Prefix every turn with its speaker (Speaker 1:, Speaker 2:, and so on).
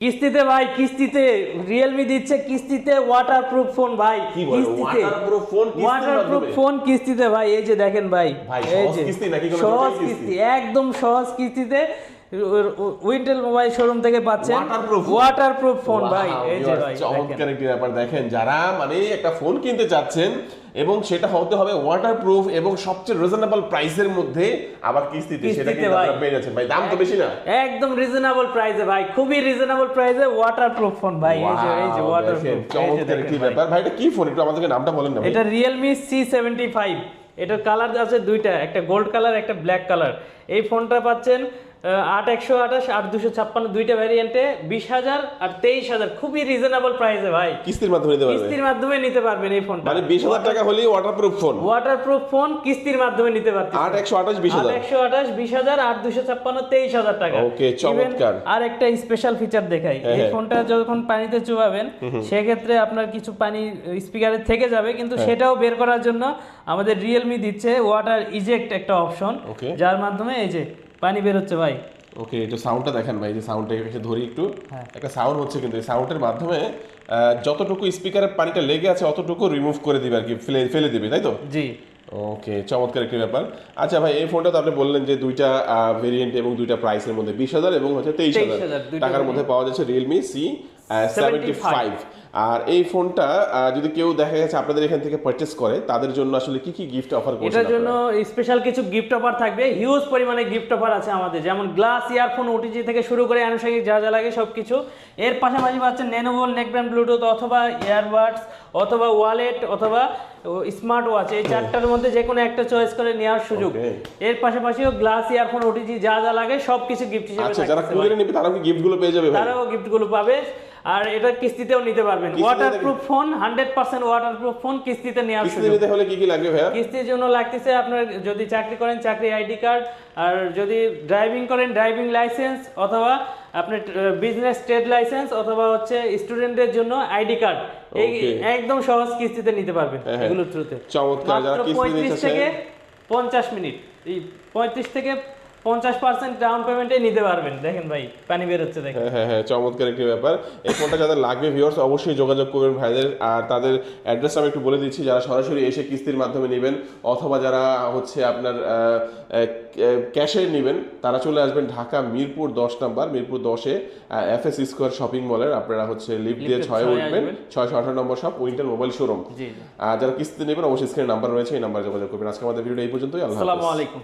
Speaker 1: কিস্তিতে ভাই, কিস্তিতে রিয়েলমি দিচ্ছে কিস্তিতে ওয়াটারপ্রুফ ফোন ভাই।
Speaker 2: কি বলেন ওয়াটারপ্রুফ ফোন
Speaker 1: ওয়াটারপ্রুফ ফোন কিস্তিতে ভাই। এই যে দেখেন ভাই, এই যে
Speaker 2: কিস্তি নাকি কোনো
Speaker 1: সহজ
Speaker 2: জটিল
Speaker 1: কিস্তি, একদম সহজ কিস্তিতে উইন্টেল মোবাইল শোরুম থেকে পাচ্ছেন ওয়াটারপ্রুফ ফোন ভাই। এই যে ভাই
Speaker 2: চমৎকার একটি ব্যাপার দেখেন, যারা মানে একটা ফোন কিনতে চাচ্ছেন এবং সেটা হতে হবে ওয়াটারপ্রুফ এবং সবচেয়ে রিজনেবল প্রাইসের মধ্যে, আবার কিস্তিতে, সেটা কিন্তু আপনারা পেয়ে যাচ্ছেন ভাই। দাম তো বেশি না,
Speaker 1: একদম রিজনেবল প্রাইসে ভাই, খুবই রিজনেবল প্রাইসে ওয়াটারপ্রুফ ফোন ভাই। এই যে ওয়াটারপ্রুফ,
Speaker 2: চমৎকার একটি ব্যাপার ভাই। এটা কি ফোন, একটু আমাদেরকে নামটা বলেন না ভাই।
Speaker 1: এটা রিয়েলমি C75। এটার কালার আছে দুইটা, একটা গোল্ড কালার একটা ব্ল্যাক কালার। এই ফোনটা পাচ্ছেন 8128 8256 দুইটা ভ্যারিয়েন্টে 20,000 আর 23,000, খুবই রিজনেবল প্রাইসে ভাই।
Speaker 2: কিস্তির মাধ্যমে নিতে পারবেন,
Speaker 1: কিস্তির মাধ্যমে নিতে পারবেন এই ফোনটা।
Speaker 2: মানে 20,000 টাকা হলেই ওয়াটারপ্রুফ ফোন,
Speaker 1: ওয়াটারপ্রুফ ফোন কিস্তির মাধ্যমে নিতে পারবেন।
Speaker 2: 8128 20,000
Speaker 1: 8128 20,000 8256 23,000 টাকা।
Speaker 2: ওকে, চমৎকার।
Speaker 1: আর একটা স্পেশাল ফিচার দেখাই, এই ফোনটা যখন পানিতে চুবাবেন সেক্ষেত্রে আপনার কিছু পানি স্পিকারে থেকে যাবে, কিন্তু সেটাও বের করার জন্য আমাদের রিয়েলমি দিচ্ছে ওয়াটার ইজেক্ট একটা অপশন, যার মাধ্যমে এই যে পানি বের হচ্ছে ভাই।
Speaker 2: ওকে, একটু সাউন্ডটা দেখেন ভাই, যে সাউন্ডটা এসে ধরি একটু। একটা সাউন্ড হচ্ছে, কিন্তু এই সাউন্ডের মাধ্যমে যতটুকু স্পিকারের পানিটা লেগে আছে অতটুকু রিমুভ করে দিবে আর কি, ফেলে দিবে, তাই তো?
Speaker 1: জি।
Speaker 2: ওকে, চমৎকার একটি ব্যাপার। আচ্ছা ভাই, এই ফোনটা তো আপনি বললেন যে দুইটা ভেরিয়েন্ট এবং দুইটা প্রাইসের মধ্যে 20,000 এবং হচ্ছে 23,000 টাকার মধ্যে পাওয়া যাচ্ছে রিয়েলমি C75। আর এই ফোনটা যদি কেউ দেখা গেছে আপনাদের এখান থেকে পারচেজ করে, তাদের জন্য আসলে কি কি গিফট অফার করছেন?
Speaker 1: এটার জন্য স্পেশাল কিছু গিফট অফার থাকবে, হিউজ পরিমাণে গিফট অফার আছে আমাদের, যেমন গ্লাস, ইয়ারফোন, ওটিজি থেকে শুরু করে আনুষঙ্গিক যা যা লাগে সবকিছু। এর পাশাপাশি পাচ্ছেন ন্যানোভোল্ট নেকব্যান্ড ব্লুটুথ অথবা ইয়ারবাডস অথবা ওয়ালেট অথবা স্মার্ট ওয়াচ, এই চারটার মধ্যে যে কোনো একটা চয়েস করে নেওয়ার সুযোগ। এর পাশাপাশিও গ্লাস, ইয়ারফোন, ওটিজি যা যা লাগে সবকিছু গিফট হিসেবে।
Speaker 2: আচ্ছা, যারা কুরিয়ারে নেবে তারাও কি গিফটগুলো পেয়ে যাবে?
Speaker 1: তারাও গিফটগুলো পাবে, আর এটা কিস্তিতেও নিতে পারবেন। ওয়াটারপ্রুফ ফোন, 100% ওয়াটারপ্রুফ ফোন কিস্তিতে নেওয়ার সুযোগ।
Speaker 2: কিস্তি নিতে হলে কি কি লাগবে ভাইয়া?
Speaker 1: কিস্তির জন্য লাগতেছে আপনার, যদি চাকরি করেন চাকরি আইডি কার্ড, আর যদি ড্রাইভিং করেন ড্রাইভিং লাইসেন্স, অথবা আপনার বিজনেস ট্রেড লাইসেন্স, অথবা হচ্ছে স্টুডেন্টদের জন্য আইডি কার্ড। এই একদম সহজ কিস্তিতে নিতে পারবেন এগুলোর থ্রুতে।
Speaker 2: চমৎকার। যারা কিস্তি নিতে
Speaker 1: 35 থেকে 50 মিনিট, এই 35 থেকে 50% ডাউন পেমেন্টে নিতে পারবেন। দেখেন ভাই পানি বের হচ্ছে, দেখেন।
Speaker 2: হ্যাঁ, চমৎকার একটি ব্যাপার। এই ফোনটা যাদের লাগবে ভিউয়ার্স অবশ্যই যোগাযোগ করবেন ভাইদের। আর তাদের অ্যাড্রেস আমি একটু বলে দিচ্ছি, যারা সরাসরি এসে কিস্তির মাধ্যমে নেবেন অথবা যারা হচ্ছে আপনার ক্যাশে নেবেন, তারা চলে আসবেন ঢাকা মিরপুর 10 নাম্বার, মিরপুর 10-এ FS স্কোয়ার শপিং মলের। আপনারা হচ্ছে লিফট দিয়ে 6-এ উঠবেন, 618 number shop Wintel mobile showroom. আর যারা কিস্তি নেবেন অবশ্যই স্ক্রিনে নাম্বার রয়েছে, এই নাম্বারে যোগাযোগ করবেন। আজকে আমাদের ভিডিওটা এই পর্যন্তই। আসসালামু আলাইকুম।